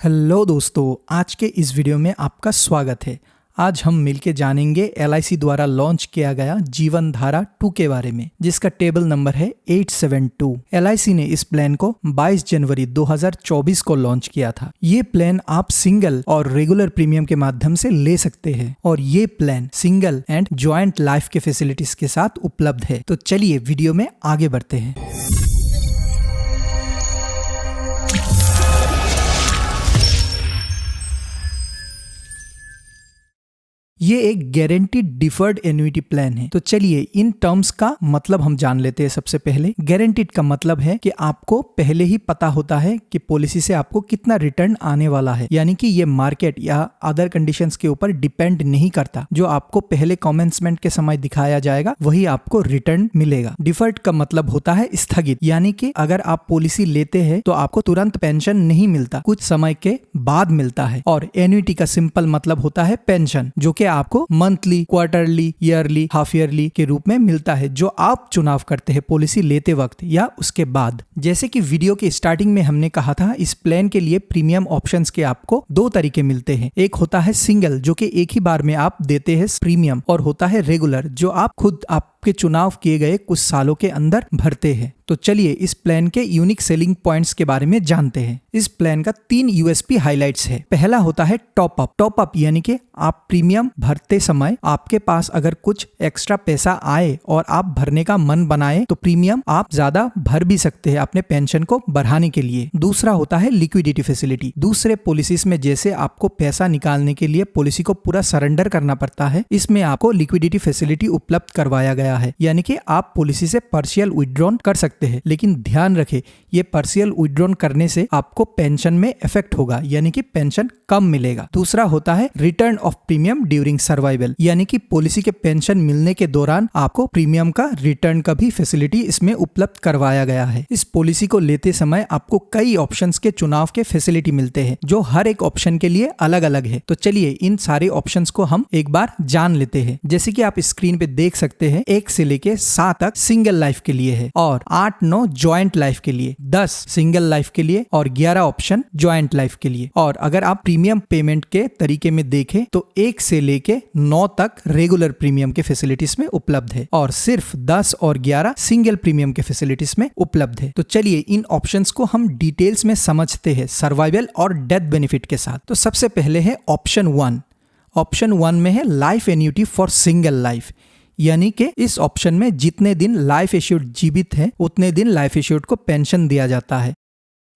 Hello दोस्तों, आज के इस वीडियो में आपका स्वागत है। आज हम मिलके जानेंगे LIC द्वारा लॉन्च किया गया जीवन धारा 2 के बारे में, जिसका टेबल नंबर है 872। LIC ने इस प्लान को 22 जनवरी 2024 को लॉन्च किया था। ये प्लान आप सिंगल और रेगुलर प्रीमियम के माध्यम से ले सकते हैं और ये plan single and joint life के फैसिलिटीज के साथ उपलब्ध है। तो चलिए वीडियो में आगे बढ़ते हैं। ये एक गारंटीड डिफर्ड एन्युटी प्लान है। तो चलिए इन टर्म्स का मतलब हम जान लेते हैं। सबसे पहले गारंटीड का मतलब है कि आपको पहले ही पता होता है कि पॉलिसी से आपको कितना रिटर्न आने वाला है, यानी कि ये मार्केट या अदर कंडीशंस के ऊपर डिपेंड नहीं करता। जो आपको पहले कमेंसमेंट के समय दिखाया जाएगा वही आपको रिटर्न मिलेगा। डिफर्ड का मतलब होता है स्थगित, यानी कि अगर आप पॉलिसी लेते हैं तो आपको तुरंत पेंशन नहीं मिलता, कुछ समय के बाद मिलता है। और एन्युटी का सिंपल मतलब होता है पेंशन, जो कि आपको monthly, quarterly, yearly, half yearly के रूप में मिलता है, जो आप चुनाव करते हैं पॉलिसी लेते वक्त या उसके बाद। जैसे कि वीडियो के स्टार्टिंग में हमने कहा था, इस प्लान के लिए प्रीमियम ऑप्शंस के आपको दो तरीके मिलते हैं। एक होता है सिंगल, जो कि एक ही बार में आप देते हैं प्रीमियम, और होता है रेगुलर, जो आप खुद आपके चुनाव किए गए कुछ सालों के अंदर भरते हैं। तो चलिए इस प्लान के यूनिक सेलिंग पॉइंट्स के बारे में जानते हैं। इस प्लान का 3 USP हाइलाइट्स है। पहला होता है टॉप अप। टॉप अप यानी कि आप प्रीमियम भरते समय आपके पास अगर कुछ एक्स्ट्रा पैसा आए और आप भरने का मन बनाए तो प्रीमियम आप ज्यादा भर भी सकते हैं अपने पेंशन को बढ़ाने के लिए। दूसरा होता है लिक्विडिटी फैसिलिटी। दूसरे पॉलिसीज में जैसे आपको पैसा निकालने के लिए पॉलिसी को पूरा सरेंडर करना पड़ता है, इसमें आपको लिक्विडिटी फैसिलिटी उपलब्ध करवाया गया है, यानी कि आप पॉलिसी से पार्शियल विथड्रॉन कर सकते हैं। लेकिन ध्यान रखें, ये पार्शियल विथड्रॉन करने से आपको पेंशन में इफेक्ट होगा, यानी कि पेंशन कम मिलेगा। दूसरा होता है return of premium during survival, यानी कि पॉलिसी के पेंशन मिलने के दौरान आपको प्रीमियम का रिटर्न का भी फैसिलिटी इसमें उपलब्ध करवाया गया है। इस पॉलिसी को लेते समय आपको कई ऑप्शंस के चुनाव के फैसिलिटी मिलते हैं, जो हर एक ऑप्शन के लिए अलग अलग है। तो चलिए इन सारे ऑप्शंस को हम एक बार जान लेते हैं। जैसे कि आप स्क्रीन पे देख सकते हैं, 1 से लेके 7 तक सिंगल लाइफ के लिए है, और 8-9 ज्वाइंट लाइफ के लिए, 10 सिंगल लाइफ के लिए और 11 ऑप्शन ज्वाइंट लाइफ के लिए। और अगर आप प्रीमियम पेमेंट के तरीके में देखें तो 1 से लेके 9 तक रेगुलर प्रीमियम के फैसिलिटीज में उपलब्ध है और सिर्फ 10 और 11 सिंगल प्रीमियम के फैसिलिटीज में उपलब्ध है। तो चलिए इन ऑप्शंस को हम डिटेल्स में समझते हैं सर्वाइवल और डेथ बेनिफिट के साथ। तो सबसे पहले है ऑप्शन 1। ऑप्शन 1 में है life annuity for single life, यानी कि इस ऑप्शन में जितने दिन लाइफ एश्योर्ड जीवित है उतने दिन लाइफ एश्योर्ड को पेंशन दिया जाता है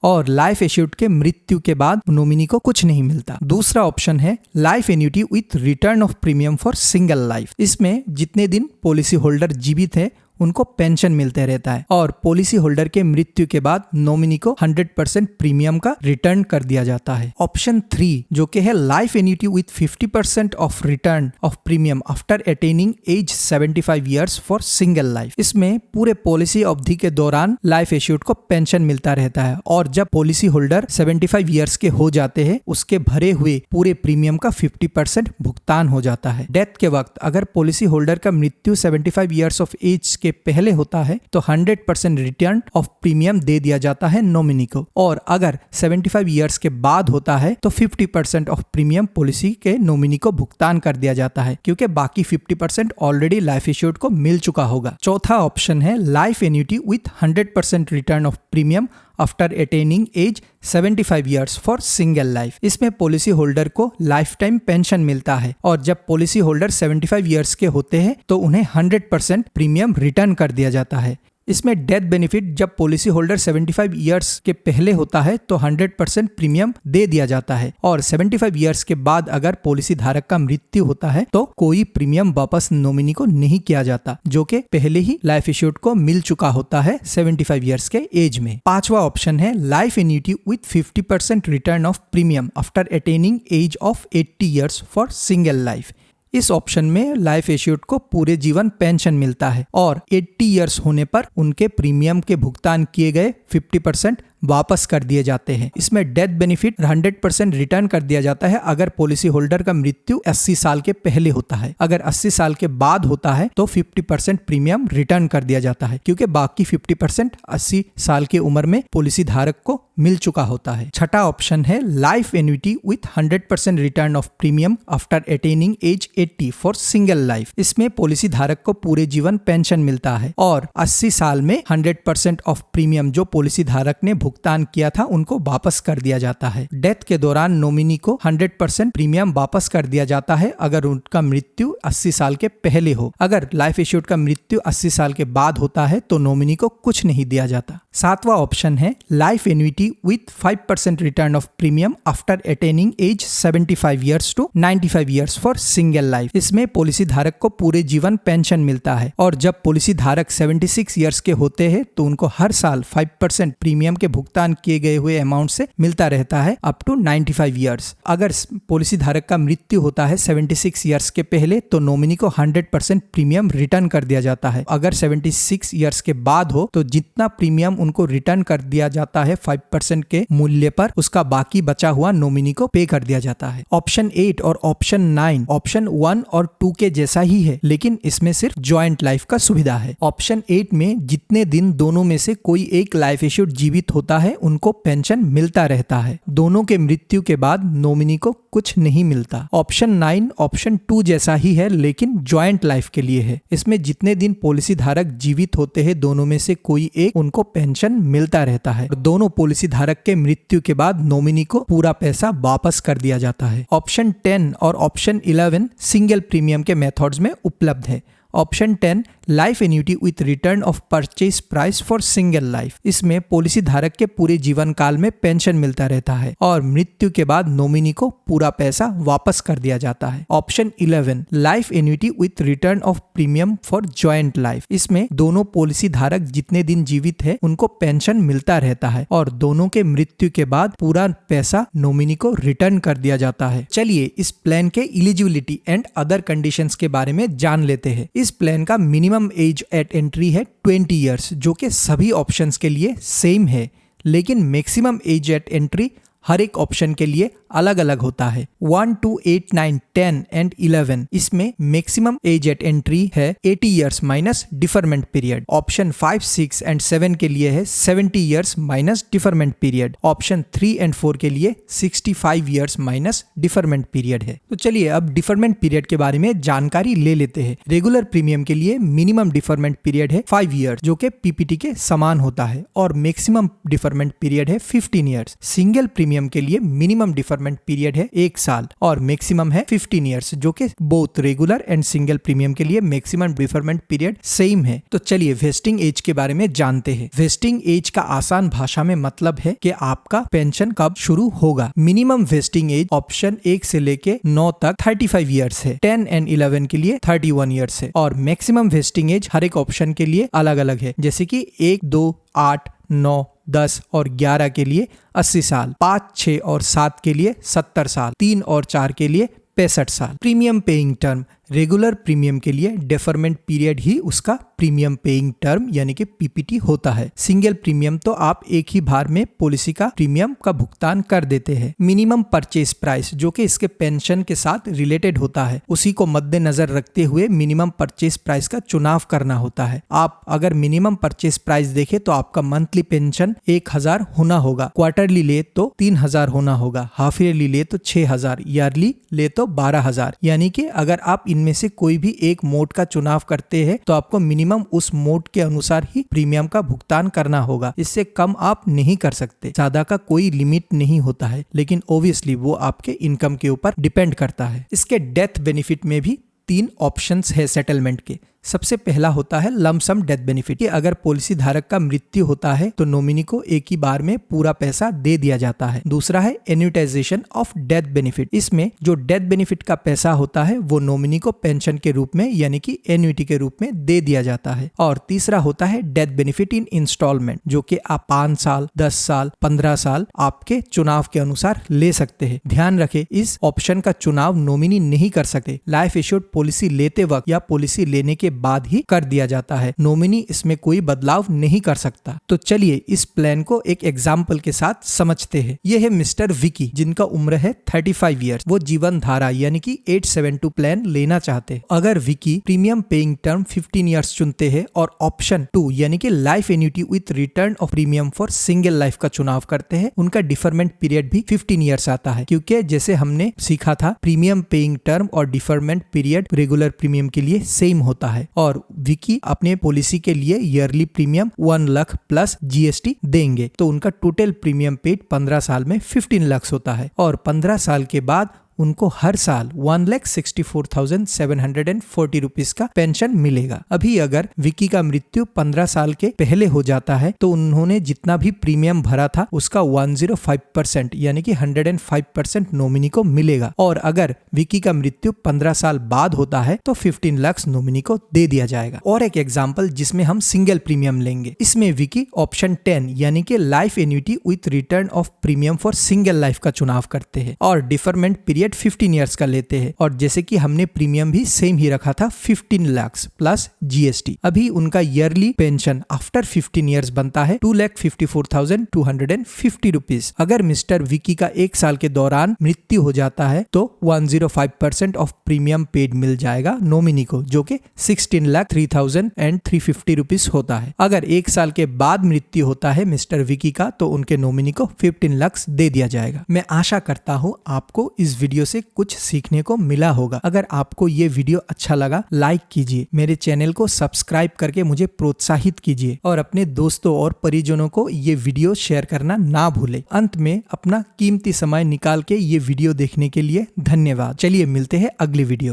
और लाइफ एश्योर्ड के मृत्यु के बाद नॉमिनी को कुछ नहीं मिलता। दूसरा ऑप्शन है life annuity with return of premium for single life. इसमें जितने दिन पॉलिसी होल्डर जीवित है उनको पेंशन मिलते रहता है और पॉलिसी होल्डर के मृत्यु के बाद नॉमिनी को 100% प्रीमियम का रिटर्न कर दिया जाता है। ऑप्शन 3 जो कि है life annuity with 50% of return of premium after attaining age 75 years for single life. इसमें पूरे पॉलिसी अवधि के दौरान लाइफ एश्योर्ड को पेंशन मिलता रहता है और जब पॉलिसी होल्डर 75 ईयर्स के हो जाते हैं उसके भरे हुए पूरे प्रीमियम का 50% भुगतान हो जाता है। डेथ के वक्त अगर पॉलिसी होल्डर का मृत्यु 75 ईयर्स ऑफ एज के पहले होता है तो 100% रिटर्न ऑफ प्रीमियम दे दिया जाता है नॉमिनी को, और अगर 75 ईयर्स के बाद होता है तो 50% ऑफ प्रीमियम पॉलिसी के नॉमिनी को भुगतान कर दिया जाता है, क्योंकि बाकी 50% ऑलरेडी लाइफ एश्योर्ड को मिल चुका होगा। चौथा ऑप्शन है life annuity with 100% return of premium after attaining age 75 years for single life. इसमें पॉलिसी होल्डर को लाइफ टाइम पेंशन मिलता है और जब पॉलिसी होल्डर 75 ईयर्स के होते हैं तो उन्हें 100% प्रीमियम रिटर्न कर दिया जाता है। इसमें डेथ बेनिफिट जब पॉलिसी होल्डर 75 ईयर्स के पहले होता है तो 100% प्रीमियम दे दिया जाता है और 75 ईयर्स के बाद अगर पॉलिसी धारक का मृत्यु होता है तो कोई प्रीमियम वापस नॉमिनी को नहीं किया जाता, जो कि पहले ही लाइफ एश्योर्ड को मिल चुका होता है 75 ईयर्स के एज में। पांचवा ऑप्शन है life annuity with 50% return of premium after attaining age of 80 years for single life. इस ऑप्शन में लाइफ एश्योर्ड को पूरे जीवन पेंशन मिलता है और 80 ईयर्स होने पर उनके प्रीमियम के भुगतान किए गए 50% वापस कर दिए जाते हैं। इसमें डेथ बेनिफिट 100% रिटर्न कर दिया जाता है अगर पॉलिसी होल्डर का मृत्यु 80 साल के पहले होता है। अगर 80 साल के बाद होता है तो 50% प्रीमियम रिटर्न कर दिया जाता है, क्योंकि बाकी 50% 80 साल की उम्र में पॉलिसी धारक को मिल चुका होता है। छठा ऑप्शन है life annuity with 100% return of premium after attaining age 80 for single life. इसमें पॉलिसी धारक को पूरे जीवन पेंशन मिलता है और 80 साल में 100% ऑफ प्रीमियम जो पॉलिसी धारक ने भुगतान किया था उनको वापस कर दिया जाता है। डेथ के दौरान नॉमिनी को 100% प्रीमियम वापस कर दिया जाता है अगर उनका मृत्यु 80 साल के पहले हो। अगर लाइफ एश्योर्ड का मृत्यु 80 साल के बाद होता है तो नॉमिनी को कुछ नहीं दिया जाता। सातवां ऑप्शन है life annuity with 5% return of premium after attaining age 75 years to 95 years for single life। इसमें पॉलिसी धारक को पूरे जीवन पेंशन मिलता है और जब पॉलिसी धारक 76 years के होते हैं तो उनको हर साल 5% प्रीमियम के भुगतान किए गए हुए अमाउंट से मिलता रहता है अप टू 95 years। अगर पॉलिसी धारक का मृत्यु होता है 76 years के पहले तो नॉमिनी को 100% प्रीमियम रिटर्न कर दिया जाता है। अगर 76 years के बाद हो तो जितना प्रीमियम उनको रिटर्न कर दिया जाता है 5% के मूल्य पर, उसका बाकी बचा हुआ नॉमिनी को पे कर दिया जाता है। ऑप्शन 8 और ऑप्शन 9 ऑप्शन 1 और 2 के जैसा ही है, लेकिन इसमें सिर्फ जॉइंट लाइफ का सुविधा है। ऑप्शन 8 में जितने दिन दोनों में से कोई एक लाइफ एश्योर्ड जीवित होता है उनको पेंशन मिलता रहता है। दोनों के मृत्यु के बाद नॉमिनी को कुछ नहीं मिलता। ऑप्शन 9 ऑप्शन 2 जैसा ही है लेकिन जॉइंट लाइफ के लिए है। इसमें जितने दिन पॉलिसी धारक जीवित होते हैं दोनों में से कोई एक उनको पेंशन मिलता रहता है। दोनों पॉलिसी धारक के मृत्यु के बाद नॉमिनी को पूरा पैसा वापस कर दिया जाता है। ऑप्शन 10 और ऑप्शन 11 सिंगल प्रीमियम के मेथड्स में उपलब्ध है। Option 10 life annuity with return of purchase price for single life. इसमें पॉलिसी धारक के पूरे जीवन काल में पेंशन मिलता रहता है और मृत्यु के बाद नॉमिनी को पूरा पैसा वापस कर दिया जाता है। Option 11 life annuity with return of premium for joint life. इसमें दोनों पॉलिसी धारक जितने दिन जीवित है उनको पेंशन मिलता रहता है और दोनों के मृत्यु के बाद पूरा पैसा नॉमिनी को रिटर्न कर दिया जाता है। चलिए इस प्लान के एलिजिबिलिटी एंड अदर कंडीशंस के बारे में जान लेते हैं। इस प्लान का मिनिमम एज एट एंट्री है 20 इयर्स, जो कि सभी ऑप्शंस के लिए सेम है, लेकिन मैक्सिमम एज एट एंट्री हर एक ऑप्शन के लिए अलग अलग होता है। 1, 2, 8, 9, 10 एंड 11 इसमें मैक्सिमम एज एट एंट्री है 80 years minus deferment period. Option 5, 6 and 7 के लिए है 70 years minus deferment period. Option 3 and 4 के लिए 65 इयर्स माइनस डिफरमेंट पीरियड है। तो चलिए अब डिफरमेंट पीरियड के बारे में जानकारी ले लेते हैं। रेगुलर प्रीमियम के लिए मिनिमम डिफरमेंट पीरियड है 5 इयर्स, जो कि पीपीटी के समान होता है, और मैक्सिमम डिफरमेंट पीरियड है 15 इयर्स। सिंगल प्रीमियम के लिए मिनिमम डिफरमेंट पीरियड है 1 साल और मैक्सिमम है 15 इयर्स, जो कि both regular and single premium के लिए मैक्सिमम डिफरमेंट पीरियड सेम है। तो चलिए वेस्टिंग एज के बारे में जानते हैं। वेस्टिंग एज का आसान भाषा में मतलब है कि आपका पेंशन कब शुरू होगा। मिनिमम वेस्टिंग एज ऑप्शन 1 से लेके 9 तक 35 इयर्स है, 10 एंड 11 के लिए 31 इयर्स है, और मैक्सिमम वेस्टिंग एज हर एक ऑप्शन के लिए अलग अलग है, जैसे कि 1, 2, 8, 9, 10 और 11 के लिए 80 साल, 5, 6 और 7 के लिए 70 साल, 3 और 4 के लिए 65 साल। Premium paying term regular premium के लिए डेफरमेंट पीरियड ही उसका प्रीमियम पेइंग टर्म यानी कि पीपीटी होता है। सिंगल प्रीमियम तो आप एक ही बार में पॉलिसी का प्रीमियम का भुगतान कर देते हैं। मिनिमम परचेज प्राइस जो कि इसके पेंशन के साथ रिलेटेड होता है, उसी को मद्देनजर रखते हुए मिनिमम परचेज प्राइस का चुनाव करना होता है। आप अगर मिनिमम परचेज प्राइस देखें तो आपका मंथली पेंशन 1000 होना होगा, क्वार्टरली ले तो 3000 होना होगा, हाफ ईयरली ले तो 6000, ईयरली ले तो 12000। यानी कि अगर आप में से कोई भी एक मोड का चुनाव करते हैं तो आपको मिनिमम उस मोड के अनुसार ही प्रीमियम का भुगतान करना होगा। इससे कम आप नहीं कर सकते। ज्यादा का कोई लिमिट नहीं होता है, लेकिन ऑब्वियसली वो आपके इनकम के ऊपर डिपेंड करता है। इसके डेथ बेनिफिट में भी 3 ऑप्शंस है सेटलमेंट के। सबसे पहला होता है लमसम डेथ बेनिफिट, कि अगर पॉलिसी धारक का मृत्यु होता है तो नॉमिनी को एक ही बार में पूरा पैसा दे दिया जाता है। दूसरा है एन्यूटाइजेशन ऑफ डेथ बेनिफिट। इसमें जो डेथ बेनिफिट का पैसा होता है वो नॉमिनी को पेंशन के रूप में यानी कि एन्युटी के रूप में दे दिया जाता है। और तीसरा होता है डेथ बेनिफिट इन इंस्टॉलमेंट, जो कि आप 5 साल, 10 साल, 15 साल आपके चुनाव के अनुसार ले सकते हैं। ध्यान रखें, इस ऑप्शन का चुनाव नॉमिनी नहीं कर सकते। लाइफ एश्योर्ड पॉलिसी लेते वक्त या पॉलिसी लेने के बाद ही कर दिया जाता है। नॉमिनी इसमें कोई बदलाव नहीं कर सकता। तो चलिए इस प्लान को एक एग्जाम्पल के साथ समझते हैं। यह है मिस्टर विकी, जिनका उम्र है 35 ईयर्स। वो जीवन धारा यानी कि 872 प्लान लेना चाहते हैं। अगर Vicky premium paying term 15 years चुनते हैं और ऑप्शन 2 यानी कि life annuity with return of premium for single life का चुनाव करते हैं, उनका डिफरमेंट पीरियड भी 15 ईयर्स आता है, क्योंकि जैसे हमने सीखा था प्रीमियम पेइंग टर्म और डिफरमेंट पीरियड रेगुलर प्रीमियम के लिए सेम होता है। और विकी अपने पॉलिसी के लिए yearly premium 1 lakh plus GST देंगे, तो उनका टोटल प्रीमियम पेड 15 साल में 15 लाख होता है। और 15 साल के बाद उनको हर साल 1,64,740 रुपीज का पेंशन मिलेगा। अभी अगर विकी का मृत्यु 15 साल के पहले हो जाता है तो उन्होंने जितना भी प्रीमियम भरा था उसका 105% यानी कि 105% नॉमिनी को मिलेगा। और अगर विकी का मृत्यु 15 साल बाद होता है तो 15 लाख नॉमिनी को दे दिया जाएगा। और एक एग्जाम्पल जिसमें हम सिंगल प्रीमियम लेंगे, इसमें विकी ऑप्शन 10 यानी कि life annuity with return of premium for single life का चुनाव करते हैं और डिफरमेंट पीरियड 15 इयर्स का लेते हैं। और जैसे कि हमने प्रीमियम भी सेम ही रखा था 15 लाख प्लस जीएसटी। अभी उनका ईयरली पेंशन आफ्टर 15 इयर्स बनता है 2,54,250 रुपीज। अगर मिस्टर विकी का 1 साल के दौरान मृत्यु हो जाता है तो 105% ऑफ प्रीमियम पेड मिल जाएगा नॉमिनी को, जो कि 16,03,350 रुपीज होता है। अगर 1 साल के बाद मृत्यु होता है मिस्टर विकी का तो उनके नॉमिनी को 15 लाख दे दिया जाएगा। मैं आशा करता हूँ आपको इस वीडियो से कुछ सीखने को मिला होगा। अगर आपको ये वीडियो अच्छा लगा लाइक कीजिए, मेरे चैनल को सब्सक्राइब करके मुझे प्रोत्साहित कीजिए और अपने दोस्तों और परिजनों को ये वीडियो शेयर करना ना भूले। अंत में अपना कीमती समय निकाल के ये वीडियो देखने के लिए धन्यवाद। चलिए मिलते हैं अगली वीडियो।